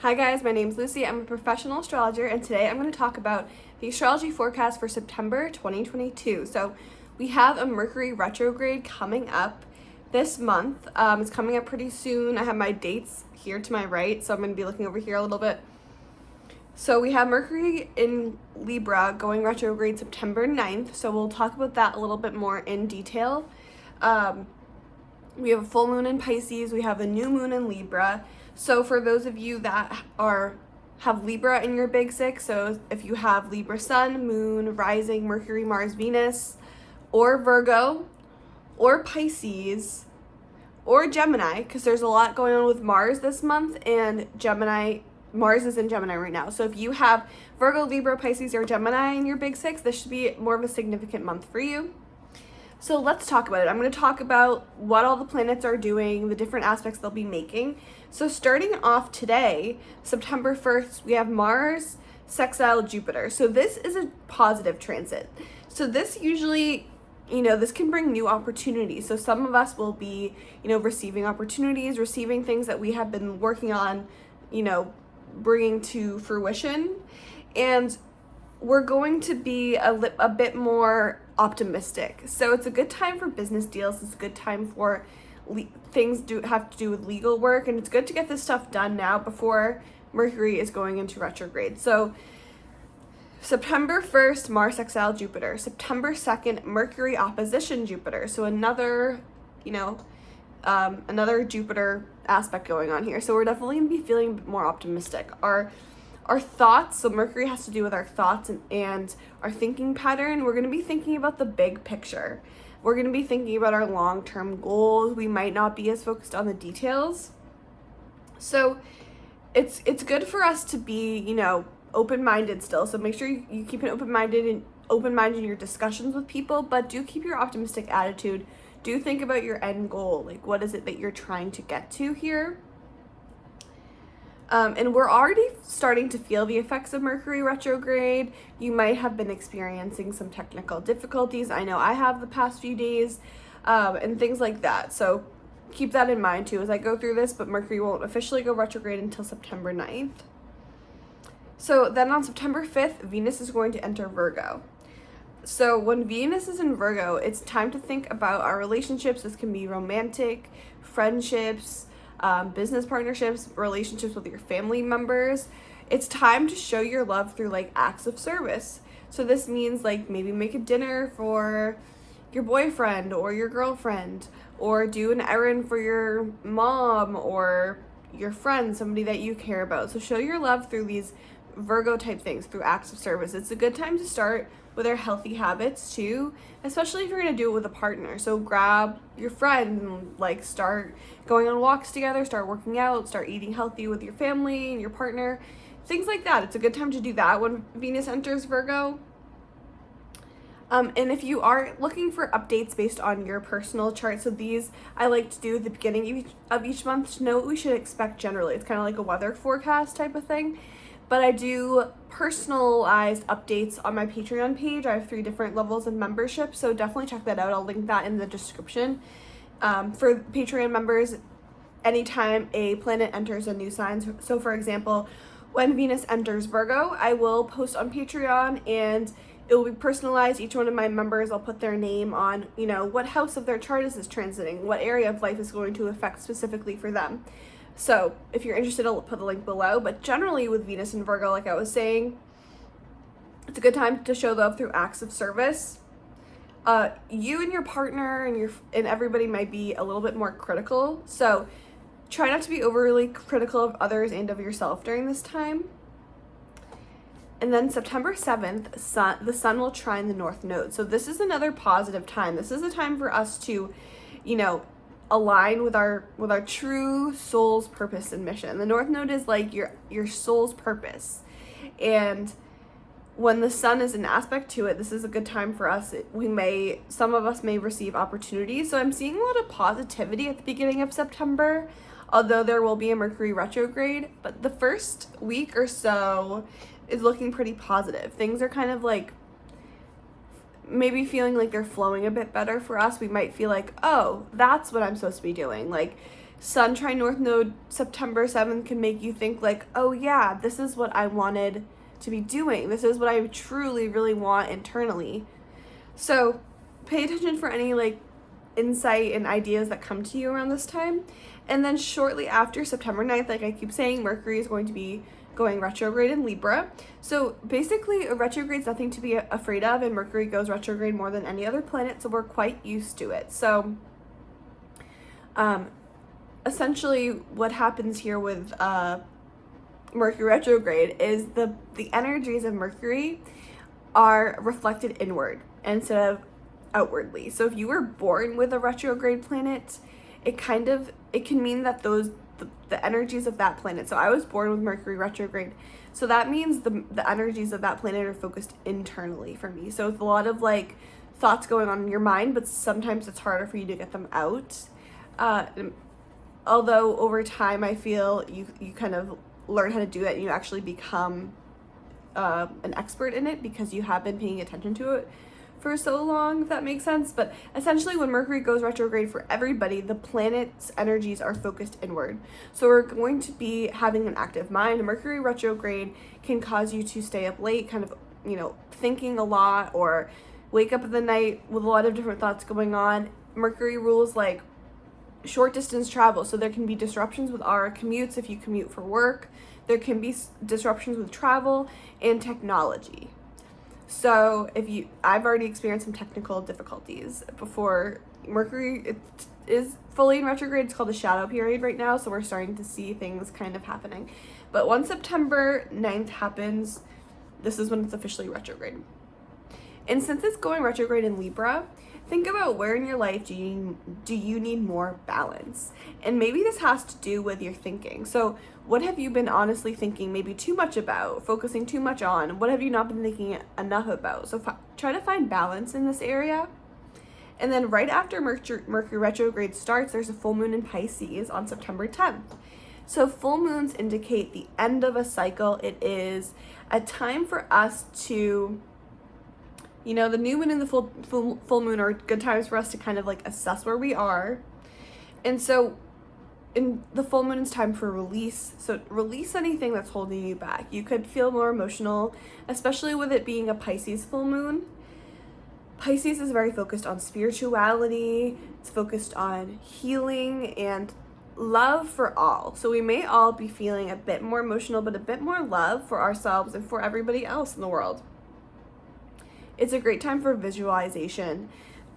Hi guys, my name's Lucy. I'm a professional astrologer, and today I'm going to talk about the astrology forecast for September 2022. So we have a Mercury retrograde coming up this month. It's coming up pretty soon. I have my dates here to my right, so I'm going to be looking over here a little bit. So we have Mercury in Libra going retrograde September 9th, so we'll talk about that a little bit more in detail. We have a full moon in Pisces. We have a new moon in Libra. So for those of you that have Libra in your big six, so if you have Libra sun, moon, rising, Mercury, Mars, Venus, or Virgo, or Pisces, or Gemini, because there's a lot going on with Mars this month, and Mars is in Gemini right now. So if you have Virgo, Libra, Pisces, or Gemini in your big six, this should be more of a significant month for you. So let's talk about it. I'm going to talk about what all the planets are doing, the different aspects they'll be making. So starting off today, September 1st, we have Mars sextile Jupiter. So this is a positive transit. So this usually, this can bring new opportunities. So some of us will be, receiving opportunities, receiving things that we have been working on, bringing to fruition. And we're going to be a bit more optimistic. So it's a good time for business deals. It's a good time for things have to do with legal work, and it's good to get this stuff done now before Mercury is going into retrograde. So September 1st, Mars sextile Jupiter. September 2nd, Mercury opposition Jupiter. So another Jupiter aspect going on here. So we're definitely going to be feeling a bit more optimistic. Our thoughts, so Mercury has to do with our thoughts and our thinking pattern. We're going to be thinking about the big picture. We're going to be thinking about our long-term goals. We might not be as focused on the details. So it's good for us to be, open-minded still. So make sure you keep an open-minded in your discussions with people, but do keep your optimistic attitude. Do think about your end goal. Like, what is it that you're trying to get to here? And we're already starting to feel the effects of Mercury retrograde. You might have been experiencing some technical difficulties. I know I have the past few days, and things like that. So keep that in mind too as I go through this, but Mercury won't officially go retrograde until September 9th. So then on September 5th, Venus is going to enter Virgo. So when Venus is in Virgo, it's time to think about our relationships. This can be romantic, friendships, business partnerships, relationships with your family members. It's time to show your love through acts of service. So this means maybe make a dinner for your boyfriend or your girlfriend, or do an errand for your mom or your friend, somebody that you care about. So show your love through these Virgo type things, through acts of service. It's a good time to start with our healthy habits too, especially if you're going to do it with a partner. So grab your friend and start going on walks together, start working out, start eating healthy with your family and your partner, things like that. It's a good time to do that when Venus enters Virgo. And if you are looking for updates based on your personal chart, so these I like to do at the beginning of each month to know what we should expect generally. It's kind of like a weather forecast type of thing. But I do personalized updates on my Patreon page. I have 3 different levels of membership, so definitely check that out. I'll link that in the description. For Patreon members, anytime a planet enters a new sign, so for example, when Venus enters Virgo, I will post on Patreon and it will be personalized. Each one of my members, I'll put their name on, what house of their chart is this transiting, what area of life is going to affect specifically for them. So if you're interested, I'll put the link below. But generally with Venus and Virgo, like I was saying, it's a good time to show love through acts of service. You and your partner and everybody might be a little bit more critical. So try not to be overly critical of others and of yourself during this time. And then September 7th, the sun will trine the North Node. So this is another positive time. This is a time for us to, align with our true soul's purpose and mission. The North Node is your soul's purpose. And when the sun is an aspect to it, this is a good time for us. Some of us may receive opportunities. So I'm seeing a lot of positivity at the beginning of September, although there will be a Mercury retrograde. But the first week or so is looking pretty positive. Things are kind of maybe feeling like they're flowing a bit better for us. We might feel like, oh, that's what I'm supposed to be doing. Sun trine North Node September 7th can make you think like, oh yeah, this is what I wanted to be doing. This is what I truly, really want internally. So pay attention for any like insight and ideas that come to you around this time. And then shortly after September 9th, like I keep saying, Mercury is going to be going retrograde in Libra. So basically a retrograde is nothing to be afraid of, and Mercury goes retrograde more than any other planet, so we're quite used to it. So essentially what happens here with Mercury retrograde is the energies of Mercury are reflected inward instead of outwardly. So if you were born with a retrograde planet, it can mean that the energies of that planet. So I was born with Mercury retrograde. So that means the energies of that planet are focused internally for me. So it's a lot of like thoughts going on in your mind, but sometimes it's harder for you to get them out. Although over time I feel you kind of learn how to do it and you actually become an expert in it because you have been paying attention to it for so long, if that makes sense. But essentially when Mercury goes retrograde for everybody, the planet's energies are focused inward. So we're going to be having an active mind. Mercury retrograde can cause you to stay up late, kind of, thinking a lot, or wake up in the night with a lot of different thoughts going on. Mercury rules like short distance travel, so there can be disruptions with our commutes if you commute for work. There can be disruptions with travel and technology. So I've already experienced some technical difficulties before Mercury is fully in retrograde. It's called the shadow period right now, so we're starting to see things kind of happening. But once September 9th happens, this is when it's officially retrograde. And since it's going retrograde in Libra, think about where in your life do you need more balance? And maybe this has to do with your thinking. So what have you been honestly thinking maybe too much about, focusing too much on? What have you not been thinking enough about? So try to find balance in this area. And then right after Mercury retrograde starts, there's a full moon in Pisces on September 10th. So full moons indicate the end of a cycle. It is a time for us to, the new moon and the full moon are good times for us to kind of like assess where we are. And so in the full moon, it's time for release. So release anything that's holding you back. You could feel more emotional, especially with it being a Pisces full moon. Pisces is very focused on spirituality. It's focused on healing and love for all. So we may all be feeling a bit more emotional, but a bit more love for ourselves and for everybody else in the world. It's a great time for visualization.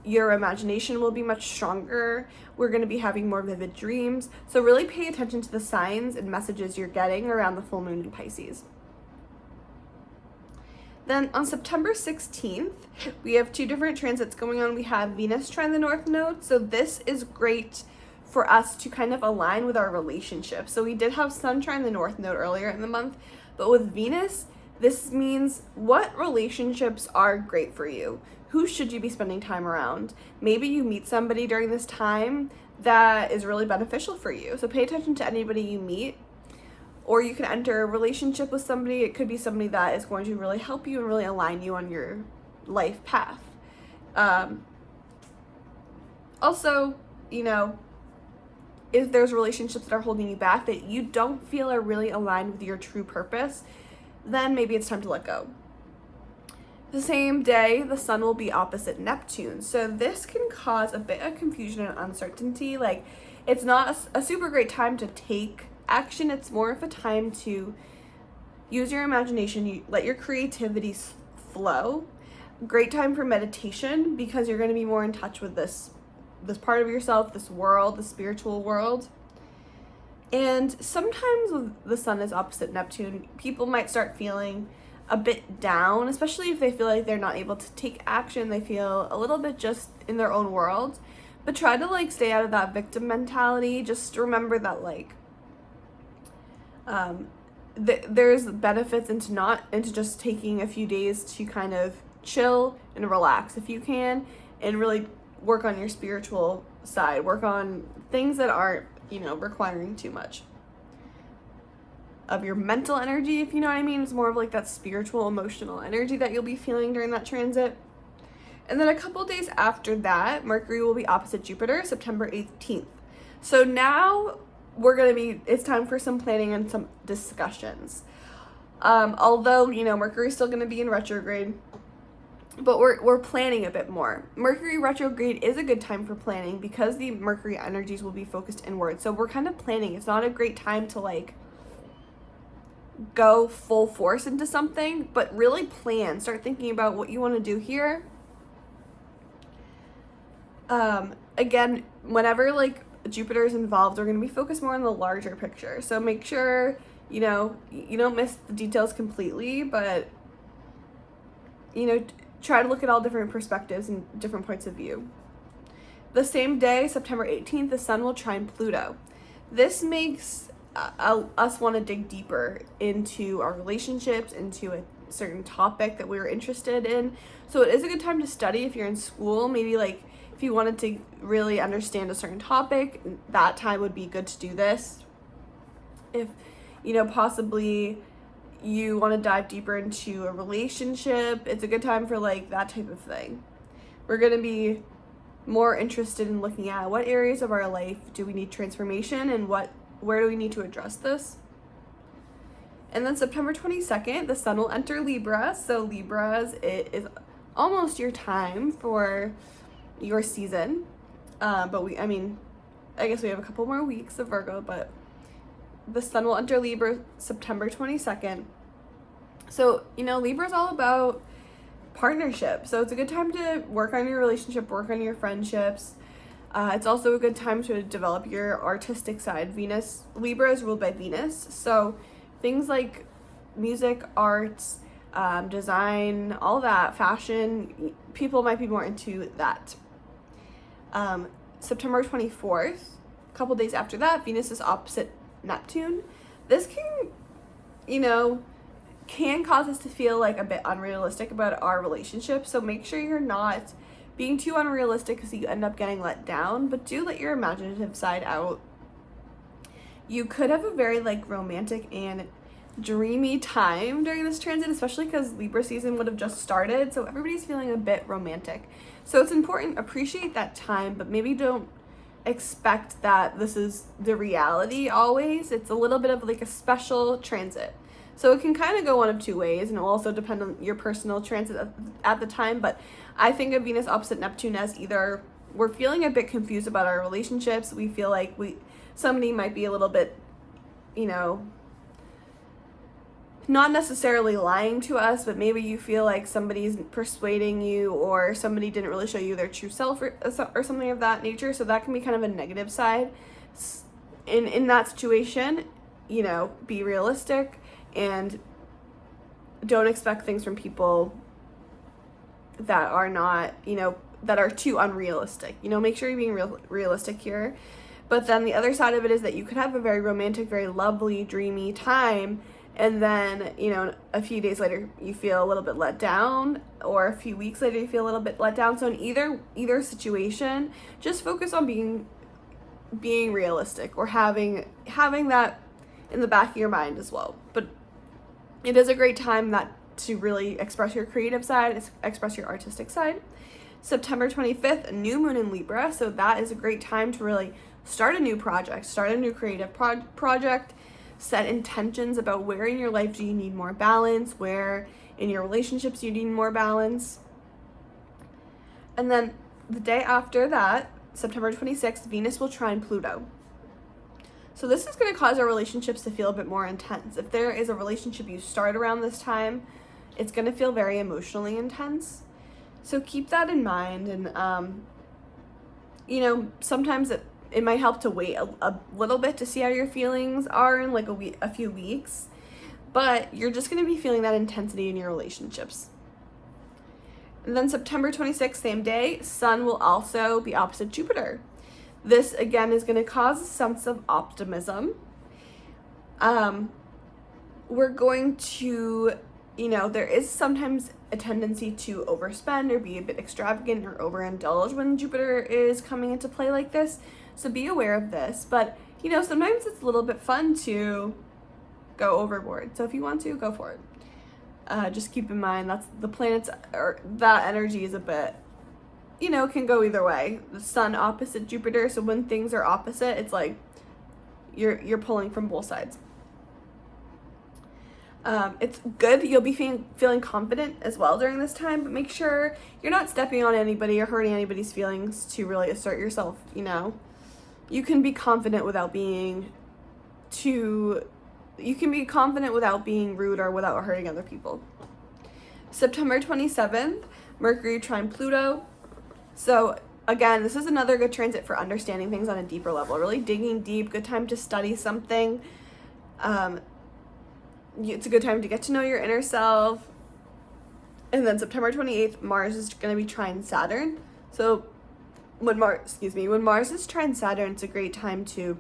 Your imagination will be much stronger. We're going to be having more vivid dreams. So really pay attention to the signs and messages you're getting around the full moon in Pisces. Then on September 16th, we have two different transits going on. We have Venus trine the North Node. So this is great for us to kind of align with our relationship. So we did have Sun trine the North Node earlier in the month, but with Venus, this means what relationships are great for you? Who should you be spending time around? Maybe you meet somebody during this time that is really beneficial for you. So pay attention to anybody you meet, or you can enter a relationship with somebody. It could be somebody that is going to really help you and really align you on your life path. Also, if there's relationships that are holding you back that you don't feel are really aligned with your true purpose, then maybe it's time to let go. The same day, the sun will be opposite Neptune. So this can cause a bit of confusion and uncertainty. Like, it's not a super great time to take action. It's more of a time to use your imagination. You let your creativity flow. Great time for meditation because you're going to be more in touch with this part of yourself, this world, the spiritual world. And sometimes when the sun is opposite Neptune, people might start feeling a bit down, especially if they feel like they're not able to take action. They feel a little bit just in their own world. But try to stay out of that victim mentality. Just remember that there's benefits into just taking a few days to kind of chill and relax if you can, and really work on your spiritual side. Work on things that aren't requiring too much of your mental energy, if you know what I mean. It's more of like that spiritual, emotional energy that you'll be feeling during that transit. And then a couple days after that, Mercury will be opposite Jupiter, September 18th. So now it's time for some planning and some discussions. Although, Mercury's still going to be in retrograde, but we're planning a bit more. Mercury retrograde is a good time for planning because the Mercury energies will be focused inward. So we're kind of planning. It's not a great time to go full force into something, but really plan. Start thinking about what you want to do here. Again, whenever Jupiter is involved, we're going to be focused more on the larger picture. So make sure, you don't miss the details completely, but, try to look at all different perspectives and different points of view. The same day, September 18th, the sun will trine Pluto. This makes us want to dig deeper into our relationships, into a certain topic that we were interested in. So it is a good time to study if you're in school. Maybe if you wanted to really understand a certain topic, that time would be good to do this. If, possibly you want to dive deeper into a relationship, it's a good time for that type of thing. We're going to be more interested in looking at what areas of our life do we need transformation and where do we need to address this. And then September 22nd, the sun will enter Libra. So Libras, it is almost your time for your season. But I guess we have a couple more weeks of Virgo, but the sun will enter Libra September 22nd. So, Libra is all about partnership. So it's a good time to work on your relationship, work on your friendships. It's also a good time to develop your artistic side. Libra is ruled by Venus. So things like music, arts, design, all that, fashion, people might be more into that. September 24th, a couple days after that, Venus is opposite Neptune. This can cause us to feel a bit unrealistic about our relationship. So make sure you're not being too unrealistic because you end up getting let down, but do let your imaginative side out. You could have a very romantic and dreamy time during this transit, especially because Libra season would have just started, so everybody's feeling a bit romantic. So it's important, appreciate that time, but maybe don't expect that this is the reality always. It's a little bit of a special transit. So it can kind of go one of two ways, and it will also depend on your personal transit at the time, but I think of Venus opposite Neptune as either we're feeling a bit confused about our relationships, we feel like somebody might be a little bit, not necessarily lying to us, but maybe you feel like somebody's persuading you or somebody didn't really show you their true self or something of that nature. So that can be kind of a negative side. In that situation, be realistic and don't expect things from people that are not, that are too unrealistic. Make sure you're being realistic here. But then the other side of it is that you could have a very romantic, very lovely, dreamy time, and then, a few days later you feel a little bit let down, or a few weeks later you feel a little bit let down. So in either situation, just focus on being realistic or having that in the back of your mind as well. But it is a great time to really express your creative side, express your artistic side. September 25th, a new moon in Libra, so that is a great time to really start a new project, start a new creative project, set intentions about where in your life do you need more balance, where in your relationships you need more balance. And then the day after that, September 26th, Venus will trine Pluto. So this is going to cause our relationships to feel a bit more intense. If there is a relationship you start around this time, it's going to feel very emotionally intense. So keep that in mind. And, sometimes it might help to wait a little bit to see how your feelings are in a few weeks. But you're just going to be feeling that intensity in your relationships. And then September 26th, same day, Sun will also be opposite Jupiter. This, again, is going to cause a sense of optimism. We're going to, there is sometimes a tendency to overspend or be a bit extravagant or overindulge when Jupiter is coming into play like this. So be aware of this. But, sometimes it's a little bit fun to go overboard. So if you want to, go for it. Just keep in mind that's the planets, or that energy is a bit you know, can go either way. The sun opposite Jupiter, so when things are opposite, it's like you're pulling from both sides. It's good. You'll be feeling confident as well during this time, but make sure you're not stepping on anybody or hurting anybody's feelings to really assert yourself, you know. You can be confident without being rude or without hurting other people. September 27th, Mercury trine Pluto. So again, this is another good transit for understanding things on a deeper level, really digging deep, good time to study something. It's a good time to get to know your inner self. And then September 28th, Mars is going to be trine Saturn. So when Mars is trine Saturn, it's a great time to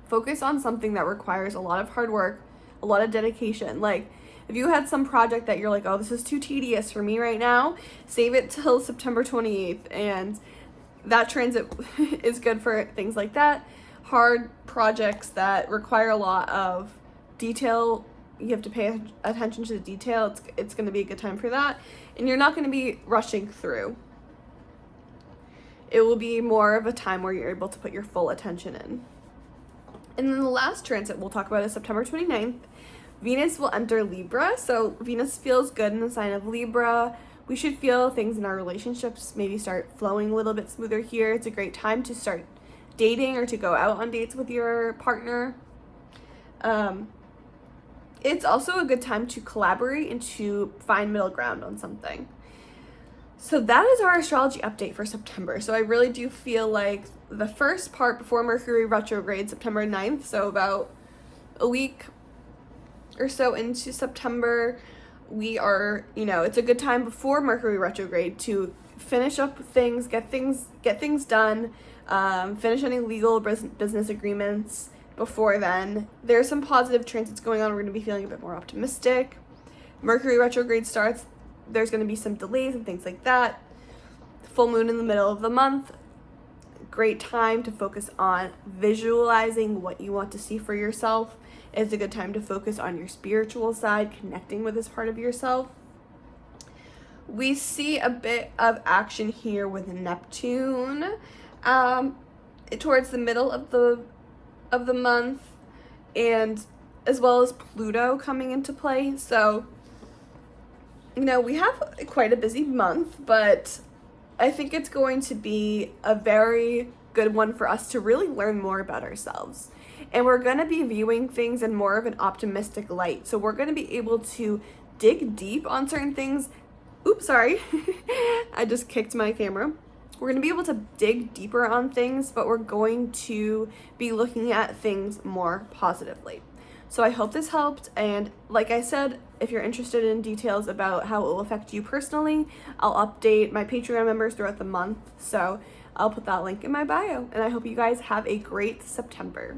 focus on something that requires a lot of hard work, a lot of dedication. Like if you had some project that you're like, oh, this is too tedious for me right now, save it till September 28th. And that transit is good for things like that. Hard projects that require a lot of detail, you have to pay attention to the detail. It's going to be a good time for that. And you're not going to be rushing through. It will be more of a time where you're able to put your full attention in. And then the last transit we'll talk about is September 29th. Venus will enter Libra. So Venus feels good in the sign of Libra. We should feel things in our relationships maybe start flowing a little bit smoother here. It's a great time to start dating or to go out on dates with your partner. It's also a good time to collaborate and to find middle ground on something. So that is our astrology update for September. So I really do feel like the first part before Mercury retrograde, September 9th, so about a week or so into September, we are, you know, it's a good time before Mercury retrograde to finish up things, get things done, finish any legal business agreements. Before then, there's some positive transits going on. We're going to be feeling a bit more optimistic. Mercury retrograde starts. There's going to be some delays and things like that. Full moon in the middle of the month. Great time to focus on visualizing what you want to see for yourself. It's a good time to focus on your spiritual side, connecting with this part of yourself. We see a bit of action here with Neptune towards the middle of the month, and as well as Pluto coming into play. So, you know, we have quite a busy month, but I think it's going to be a very good one for us to really learn more about ourselves. And we're going to be viewing things in more of an optimistic light. So we're going to be able to dig deep on certain things. Oops, sorry. I just kicked my camera. We're going to be able to dig deeper on things, but we're going to be looking at things more positively. So I hope this helped. And like I said, if you're interested in details about how it will affect you personally, I'll update my Patreon members throughout the month. So I'll put that link in my bio. And I hope you guys have a great September.